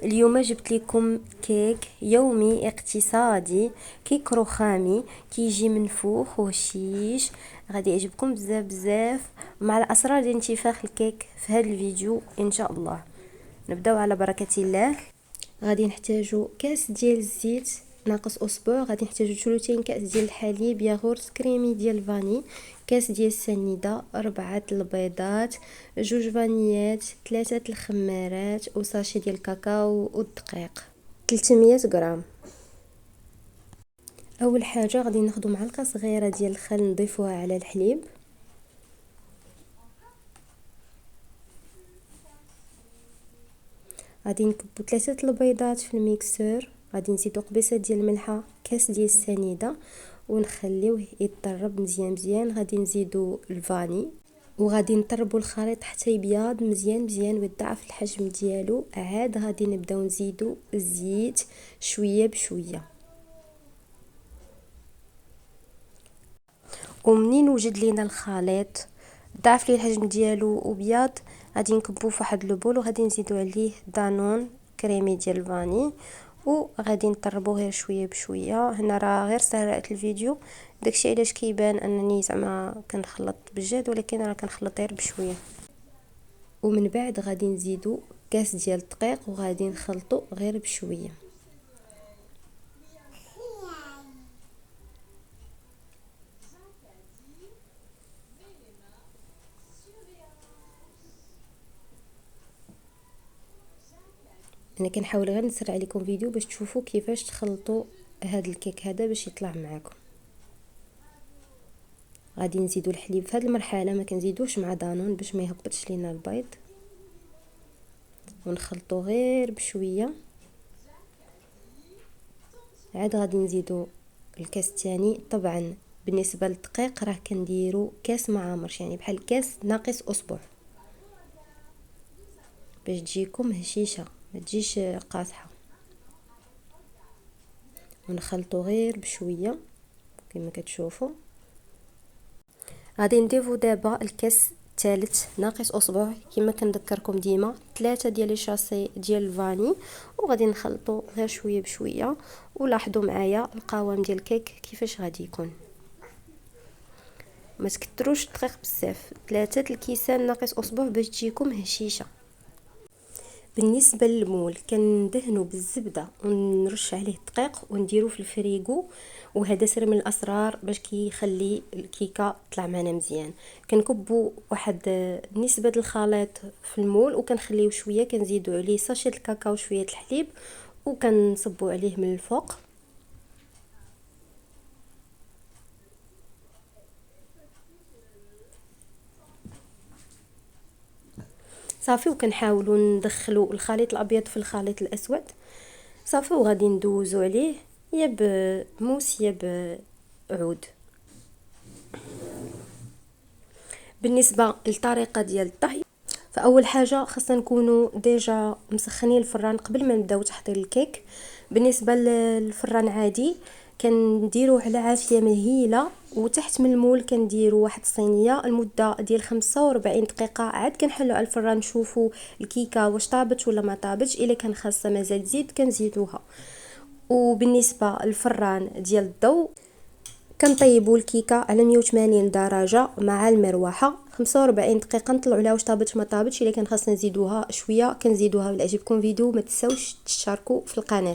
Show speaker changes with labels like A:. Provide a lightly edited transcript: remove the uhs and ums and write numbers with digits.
A: اليوم جبت لكم كيك يومي اقتصادي، كيك رخامي كيجي منفوخ وهشيش. غادي يعجبكم بزاف بزاف. مع الاسرار ديال انتفاخ الكيك في هذا الفيديو ان شاء الله. نبداو على بركه الله. غادي نحتاجو كاس ديال الزيت ناقص اسبوع، غادي نحتاجو ثلثين كاس ديال الحليب، ياغورت كريمي ديال الفاني، كاس ديال السنيده، 4 البيضات، 2 فانيات، 3 الخمارات وساشي ديال الكاكاو والدقيق 300 غرام. اول حاجه غادي ناخذ معلقه صغيره ديال الخل نضيفوها على الحليب، غادي نكبو 3 البيضات في الميكسور، غادي نزيدو قبيصه ديال الملحه، كاس ديال السنيده ونخليوه يضرب مزيان مزيان. غادي نزيدو الفاني وغادي نطربوا الخليط حتى يبيض مزيان مزيان ويضاعف الحجم ديالو. عاد غادي نبداو نزيدو الزيت شويه بشويه، ومنين وجد لينا الخليط ضاعف ليه الحجم ديالو وبيض، غادي نكبوه في واحد لوبول وغادي نزيدو عليه دانون كريمي ديال الفاني وغادي نطربوه غير شويه بشويه. هنا راه غير سرعت الفيديو، داكشي علاش كيبان انني زعما كنخلط بجد، ولكن راه كنخلط غير بشويه. ومن بعد غادي نزيدو كاس ديال الدقيق وغادي نخلطو غير بشويه. انا كنحاول غير نسرع لكم فيديو باش تشوفوا كيفاش تخلطوا هذا الكيك هذا باش يطلع معاكم. غادي نزيدوا الحليب في هذه المرحله، ما كنزيدوش مع دانون باش ما يهبطش لينا البيض، ونخلطوا غير بشويه. عاد غادي نزيدوا الكاس الثاني. طبعا بالنسبه للدقيق راه كنديروا كاس معامرش، يعني بحال كاس ناقص اسبوع باش تجيكم هشيشه ما تجيش قاصحه. ونخلطوا غير بشويه كما كتشوفوا. غادي نضيفوا دابا الكاس الثالث ناقص اسبوع كما كنذكركم ديما، 3 ديال لي شاسي ديال الفاني، وغادي نخلطوا غير شويه بشويه. ولاحظوا معايا القوام ديال الكيك كيفاش غادي يكون، ما تكثروش الدقيق بزاف، 3 الكيسان ناقص اسبوع باش تجيكم هشيشه. بالنسبه للمول كندهنوا بالزبده ونرش عليه الدقيق ونديروه في الفريغو، وهذا سر من الاسرار باش كيخلي الكيكه تطلع معنا مزيان. كنكبوا واحد نسبه الخليط في المول وكنخليوه شويه، كنزيدوا عليه ساشي الكاكاو وشويه الحليب وكنصبوا عليه من الفوق. صافي وكنحاولوا ندخلوا الخليط الابيض في الخليط الاسود صافي، وغادي ندوزو عليه يا بموس يا بعود. بالنسبه للطريقه ديال الطهي، فاول حاجه خاصنا نكونوا ديجا مسخنين الفران قبل ما نبداو تحضير الكيك. بالنسبه للفران عادي كنديروه على عافيه مهيله، وتحت من المول كنديروا واحد الصينيه المده ديال 45 دقيقه. عاد كنحلوا على الفران نشوفوا الكيكه واش طابت ولا ما طابتش، الا كان خاصه مازال تزيد كنزيدوها. وبالنسبه للفران ديال الضوء كنطيبوا الكيكه على 180 درجه مع المروحه 45 دقيقه، نطلعوا لها واش طابت ما طابتش. الا كان خاصنا نزيدوها شويه كنزيدوها. الا عجبكم الفيديو ما تنساوش تشتركوا في القناه.